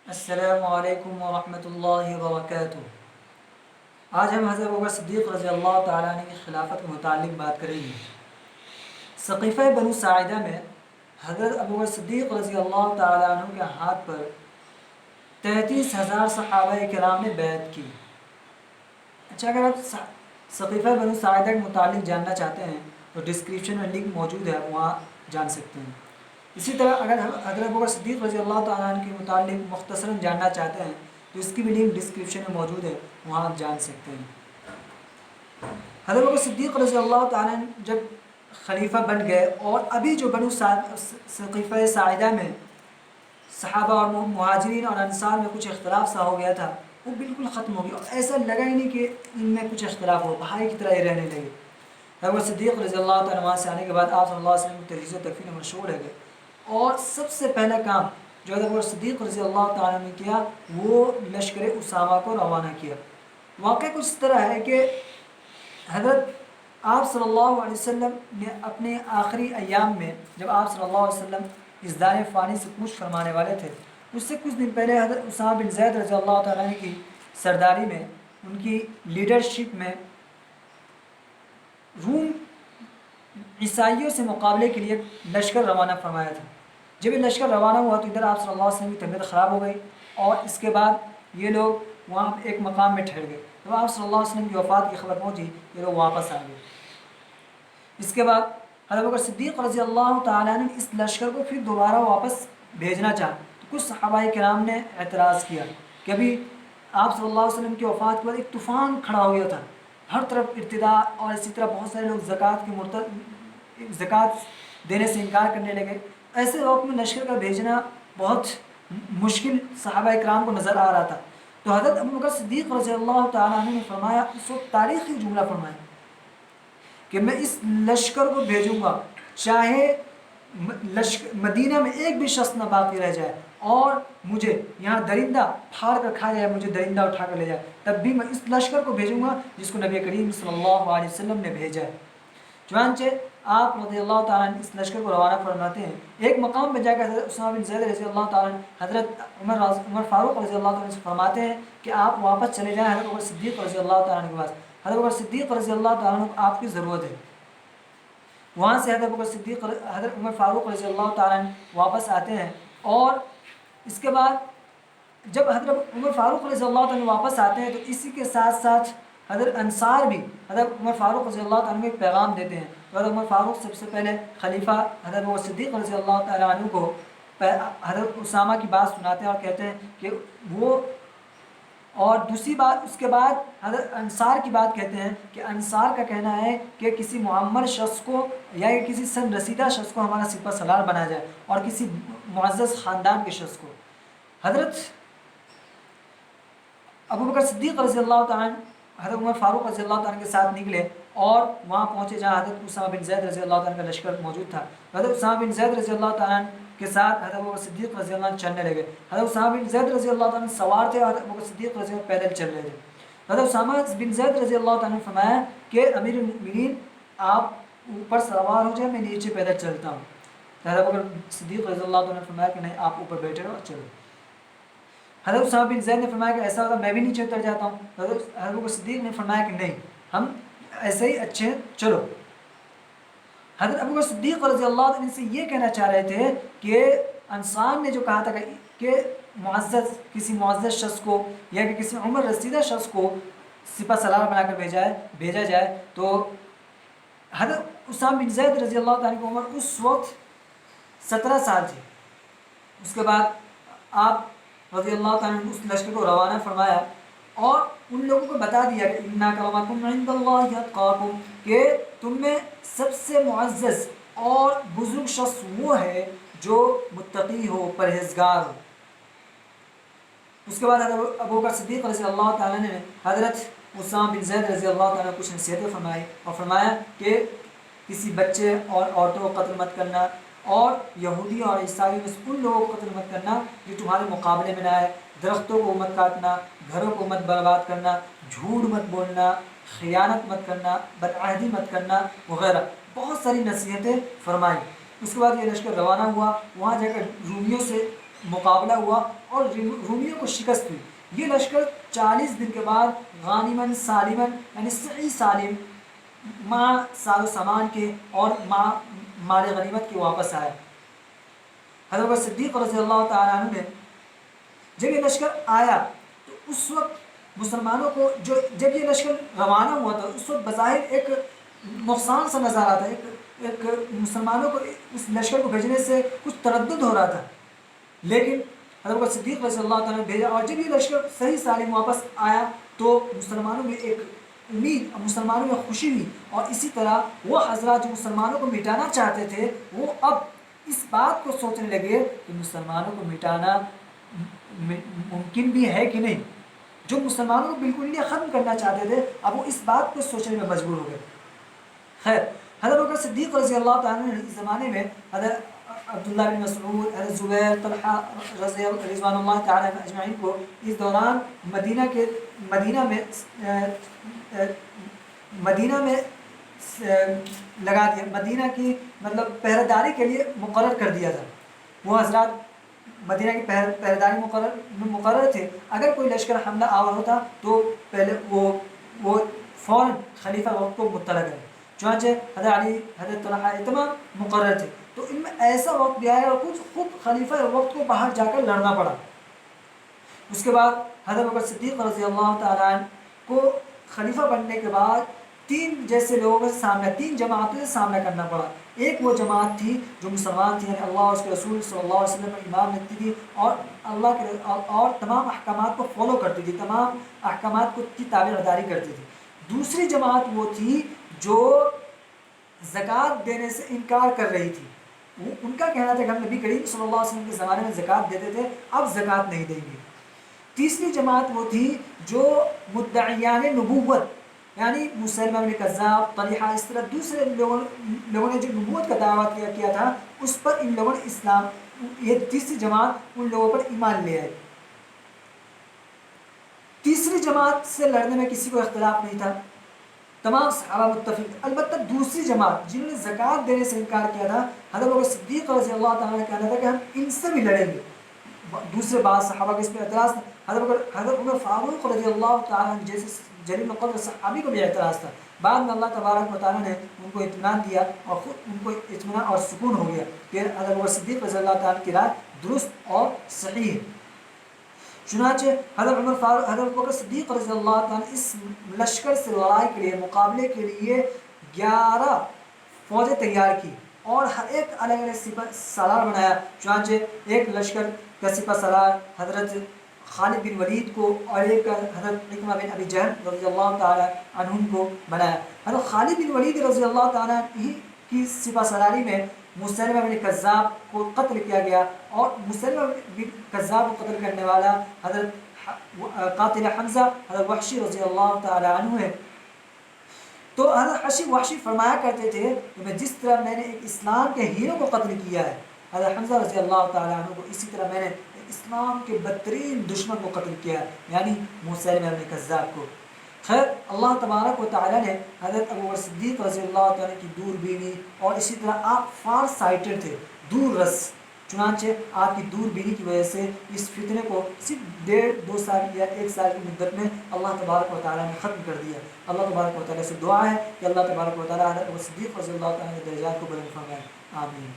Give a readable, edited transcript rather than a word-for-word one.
السلام علیکم ورحمۃ اللہ وبرکاتہ۔ آج ہم حضرت ابوبکر صدیق رضی اللہ تعالیٰ عنہ کی خلافت کے متعلق بات کریں گے۔ ثقیفہ بنو ساعدہ میں حضرت ابوبکر صدیق رضی اللہ تعالیٰ عنہ کے ہاتھ پر 33,000 صحابہ کرام نے بیعت کی۔ اچھا، اگر آپ ثقیفہ بنو ساعدہ کے متعلق جاننا چاہتے ہیں تو ڈسکرپشن میں لنک موجود ہے، وہاں جان سکتے ہیں۔ اسی طرح اگر ہم حضرت ابوبکر صدیق رضی اللہ تعالیٰ عنہ کے متعلق مختصراً جاننا چاہتے ہیں تو اس کی بھی لنک ڈسکرپشن میں موجود ہے، وہاں آپ جان سکتے ہیں۔ حضرت ابوبکر صدیق رضی اللہ تعالیٰ عنہ جب خلیفہ بن گئے اور ابھی جو بنو ثقیفہ ساعدہ میں صحابہ اور مہاجرین اور انصار میں کچھ اختلاف سا ہو گیا تھا، وہ بالکل ختم ہو گیا اور ایسا لگا ہی نہیں کہ ان میں کچھ اختلاف ہو، بھائی کی طرح ہی رہنے لگے۔ ابوبکر صدیق رضی اللہ تعالیٰ وہاں سے آنے کے بعد آپ صلی اللہ علیہ وسلم کی تجہیز و تکفین میں مشغول ہے گئے، اور سب سے پہلا کام جو حضرت ابوبکر صدیق رضی اللہ تعالیٰ نے کیا وہ لشکر اسامہ کو روانہ کیا۔ واقعہ کچھ اس طرح ہے کہ حضرت آپ صلی اللہ علیہ وسلم نے اپنے آخری ایام میں جب آپ صلی اللہ علیہ وسلم اس دار فانی سے کوچ فرمانے والے تھے، اس سے کچھ دن پہلے حضرت اسامہ بن زید رضی اللہ تعالیٰ عنہ کی سرداری میں، ان کی لیڈرشپ میں روم عیسائیوں سے مقابلے کے لیے لشکر روانہ فرمایا تھا۔ جب یہ لشکر روانہ ہوا تو ادھر آپ صلی اللہ علیہ وسلم کی طبیعت خراب ہو گئی، اور اس کے بعد یہ لوگ وہاں ایک مقام میں ٹھہر گئے۔ جب آپ صلی اللہ علیہ وسلم کی وفات کی خبر پہنچی، یہ لوگ واپس آ گئے۔ اس کے بعد حضرت ابوبکر صدیق رضی اللہ تعالیٰ نے اس لشکر کو پھر دوبارہ واپس بھیجنا چاہا تو کچھ صحابہ کرام نے اعتراض کیا کہ ابھی آپ صلی اللہ علیہ وسلم کی وفات کے بعد ایک طوفان کھڑا ہو گیا تھا، ہر طرف ارتداد، اور اسی طرح بہت سارے لوگ زکوٰۃ دینے سے انکار کرنے لگے۔ ایسے وقت میں لشکر کا بھیجنا بہت مشکل صحابہ کرام کو نظر آ رہا تھا، تو حضرت ابوبکر صدیق رضی اللہ تعالیٰ عنہ نے فرمایا، اس وقت تاریخی جملہ فرمایا کہ میں اس لشکر کو بھیجوں گا چاہے مدینہ میں ایک بھی شخص نہ باقی رہ جائے، اور مجھے یہاں درندہ پھاڑ کر کھا جائے، مجھے درندہ اٹھا کر لے جائے، تب بھی میں اس لشکر کو بھیجوں گا جس کو نبی کریم صلی اللہ علیہ وسلم نے بھیجا ہے۔ چنانچہ آپ رضی اللہ تعالیٰ عنہ اس لشکر کو روانہ فرماتے ہیں۔ ایک مقام پہ جا کر حضرت اسامہ بن زید رضی اللہ تعالیٰ عنہ حضرت عمر فاروق رضی اللہ تعالیٰ عنہ سے فرماتے ہیں کہ آپ واپس چلے جائیں حضرت ابوبکر صدیق رضی اللہ تعالیٰ عنہ کے پاس، حضرت ابوبکر صدیق رضی اللہ تعالیٰ عنہ کو آپ کی ضرورت ہے۔ وہاں سے حضرت عمر فاروق رضی اللہ تعالیٰ عنہ واپس آتے ہیں، اور اس کے بعد جب حضرت عمر فاروق رضی اللہ تعالیٰ عنہ واپس آتے ہیں تو اسی کے ساتھ ساتھ حضرت انصار بھی حضرت عمر فاروق رضی اللہ تعالیٰ عنہ کو ایک پیغام دیتے ہیں۔ حضرت عمر فاروق سب سے پہلے خلیفہ حضرت ابوبکر صدیق رضی اللہ تعالیٰ عنہ کو حضرت اسامہ کی بات سناتے ہیں اور کہتے ہیں کہ وہ، اور دوسری بات اس کے بعد حضرت انصار کی بات کہتے ہیں کہ انصار کا کہنا ہے کہ کسی معمر شخص کو یا کسی سن رسیدہ شخص کو ہمارا سپہ سالار بنا جائے، اور کسی معزز خاندان کے شخص کو۔ حضرت ابوبکر صدیق رضی اللہ تعالیٰ حضرت عمر فاروق رضی اللہ تعالیٰ کے ساتھ نکلے اور وہاں پہنچے جہاں حضرت اسامہ بن زید رضی اللہ تعالیٰ کا لشکر موجود تھا۔ حضرت اسامہ بن زید رضی اللہ تعالیٰ کے ساتھ حضرت ابوبکر صدیق رضی اللہ عنہ چلنے لگے۔ حضرت اسامہ بن زید رضی اللہ تعالیٰ سوار تھے اور حضرت ابوبکر صدیق رضی اللہ عنہ پیدل چل رہے تھے۔ حضرت اسامہ بن زید رضی اللہ تعالیٰ نے فرمایا کہ امیر المؤمنین آپ اوپر سوار ہو جائیں، میں نیچے پیدل چلتا ہوں۔ حضرت ابوبکر صدیق رضی اللہ تعالیٰ نے فرمایا کہ نہیں، آپ اوپر بیٹھے رہو، چلو۔ حضرت اسامہ بن زید نے فرمایا کہ ایسا ہوتا میں بھی نیچے اتر جاتا ہوں۔ حضرت ابوبکر صدیق نے فرمایا کہ نہیں، ہم ایسے ہی اچھے ہیں، چلو۔ حضرت ابوبکر صدیق رضی اللہ عنہ سے یہ کہنا چاہ رہے تھے کہ انصار نے جو کہا تھا کہ کسی معزز شخص کو یا کہ کسی عمر رسیدہ شخص کو سپہ سالار بنا کر بھیجا جائے، تو حضرت اسامہ بن زید رضی اللہ تعالیٰ کی عمر اس وقت 17 سال تھی۔ اس کے بعد آپ رضی اللہ تعالیٰ نے اس لشکر کو روانہ فرمایا اور ان لوگوں کو بتا دیا کہ اِنَّ أَكْرَمَكُمْ عِندَ اللَّهِ أَتْقَاكُمْ، کہ تم میں سب سے معزز اور بزرگ شخص وہ ہے جو متقی ہو، پرہیزگار ہو۔ اس کے بعد حضرت ابوبکر صدیق رضی اللہ تعالیٰ نے حضرت اسامہ بن زید رضی اللہ تعالیٰ نے کچھ نصیحتیں فرمائی اور فرمایا کہ کسی بچے اور عورتوں کو قتل مت کرنا، اور یہودی اور عیسائی میں ان لوگوں کو قتل مت کرنا جو تمہارے مقابلے میں نہ آئے، درختوں کو مت کاٹنا، گھروں کو مت برباد کرنا، جھوٹ مت بولنا، خیانت مت کرنا، بدعہدی مت کرنا وغیرہ، بہت ساری نصیحتیں فرمائی۔ اس کے بعد یہ لشکر روانہ ہوا، وہاں جا کر رومیوں سے مقابلہ ہوا اور رومیوں کو شکست ہوئی. یہ لشکر 40 دن کے بعد غانمن سالمن یعنی صحیح سالم ماں ساز و سامان کے اور ماں مال غنیمت کے واپس آیا. حضرت صدیق رضی اللہ تعالیٰ عنہ نے جب یہ لشکر آیا تو اس وقت مسلمانوں کو جب یہ لشکر روانہ ہوا تھا اس وقت بظاہر ایک نقصان سا نظر آتا ہے. ایک مسلمانوں کو اس لشکر کو بھیجنے سے کچھ تردد ہو رہا تھا، لیکن حضرت صدیق رضی اللہ تعالیٰ نے بھیجا. اور جب یہ لشکر صحیح سالم واپس آیا تو مسلمانوں میں ایک امید، مسلمانوں میں خوشی ہوئی. اور اسی طرح وہ حضرات جو مسلمانوں کو مٹانا چاہتے تھے وہ اب اس بات کو سوچنے لگے کہ مسلمانوں کو مٹانا ممکن بھی ہے کہ نہیں. جو مسلمانوں کو بالکل نہیں ختم کرنا چاہتے تھے اب وہ اس بات کو سوچنے میں مجبور ہو گئے. خیر، حضرت بکر صدیق رضی اللہ تعالیٰ نے اس زمانے میں حضرت عبداللہ بن مسعود، حضرت زبیر، طلحہ رضوان اللہ تعالیٰ اجمعین کو اس دوران مدینہ میں لگا دیا، مدینہ کی مطلب پہرہ داری کے لیے مقرر کر دیا تھا. وہ حضرات مدینہ کی پہرہ داری مقرر تھے. اگر کوئی لشکر حملہ آور ہوتا تو پہلے وہ فوراً خلیفہ وقت کو مطلع کرے. چنانچہ حضرت علی، حضرت طلحہ تمام مقرر تھے. تو ان میں ایسا وقت بھی آیا اور کچھ خود خلیفہ وقت کو باہر جا کر لڑنا پڑا. اس کے بعد حضرت بکر صدیق رضی اللہ تعالیٰ عنہ کو خلیفہ بننے کے بعد تین جماعتوں سے سامنا کرنا پڑا. ایک وہ جماعت تھی جو مسلمان تھی، یعنی اللہ اور اس کے رسول صلی اللہ علیہ وسلم پر ایمان رکھتی تھی اور اللہ کے اور تمام احکامات کو فالو کرتی تھی، تمام احکامات کی تابع داری کرتی تھی. دوسری جماعت وہ تھی جو زکوٰۃ دینے سے انکار کر رہی تھی. ان کا کہنا تھا کہ ہم نبی کریم صلی اللہ علیہ وسلم کے زمانے میں زکوٰۃ دیتے تھے، اب زکوٰۃ نہیں دیں گے. تیسری جماعت وہ تھی جو مدعیان نبوت یعنی مسلمہ بن کذاب، طلحہ، اس طرح دوسرے لوگوں نے جو نبوت کا دعویٰ کیا تھا اس پر ان لوگوں نے یہ تیسری جماعت ان لوگوں پر ایمان لے آئی. تیسری جماعت سے لڑنے میں کسی کو اختلاف نہیں تھا، تمام صحابہ متفق. البتہ دوسری جماعت جنہوں نے زکوٰۃ دینے سے انکار کیا تھا، حضرت بکر صدیق رضی اللہ تعالیٰ نے کہا تھا کہ ہم ان سے بھی لڑیں گے. دوسرے بعض صحابہ کے اس پہ اعتراض تھا. حضرت عمر فاروق رضی اللہ تعالیٰ عنہ جیسے جلیل القدر صحابی کو بھی اعتراض تھا. بعد میں اللہ تبارک و تعالیٰ نے ان کو اطمینان دیا اور خود ان کو اطمینان اور سکون ہو گیا کہ حضرت بکر صدیق رضی اللہ تعالیٰ کی رائے درست اور صحیح ہے. چنانچہ حضرت بکر صدیق رضی اللہ تعالیٰ اس لشکر سے لڑائی کے لیے، مقابلے کے لیے 11 فوجیں تیار کی اور ہر ایک الگ الگ سپہ سالار بنایا. چنانچہ ایک لشکر کا سپہ سالار حضرت خالد بن ولید کو اور ایک حضرت عکرمہ بن ابی جہل رضی اللہ تعالیٰ عنہم کو بنایا. حضرت خالد بن ولید رضی اللہ تعالیٰ عنہ کی سپہ سالاری میں مسلمہ بن کذاب کو قتل کیا گیا اور مسلمہ بن کذاب کو قتل کرنے والا حضرت قاتل حمزہ حضرت وحشی رضی اللہ تعالیٰ عنہ ہے. تو حضرت وحشی فرمایا کرتے تھے کہ جس طرح میں نے ایک اسلام کے ہیرو کو قتل کیا ہے حضرت حمزہ رضی اللہ تعالیٰ عنہ کو، اسی طرح میں نے اسلام کے بدترین دشمن کو قتل کیا یعنی مسلمہ بن کذاب کو. خیر، اللہ تبارک و تعالیٰ نے حضرت ابوبکر صدیق رضی اللہ تعالیٰ کی دور بینی اور اسی طرح آپ فار سائٹڈ تھے، دور رس. چنانچہ آپ کی دور بینی کی وجہ سے اس فتنے کو صرف 1.5-2 سال یا 1 سال کی مدت میں اللہ تبارک و تعالیٰ نے ختم کر دیا. اللہ تبارک و تعالیٰ سے دعا ہے کہ اللہ تبارک و تعالیٰ حضرت ابوبکر صدیق رضی اللہ تعالیٰ کے درجات کو بلند فرمائے. آمین.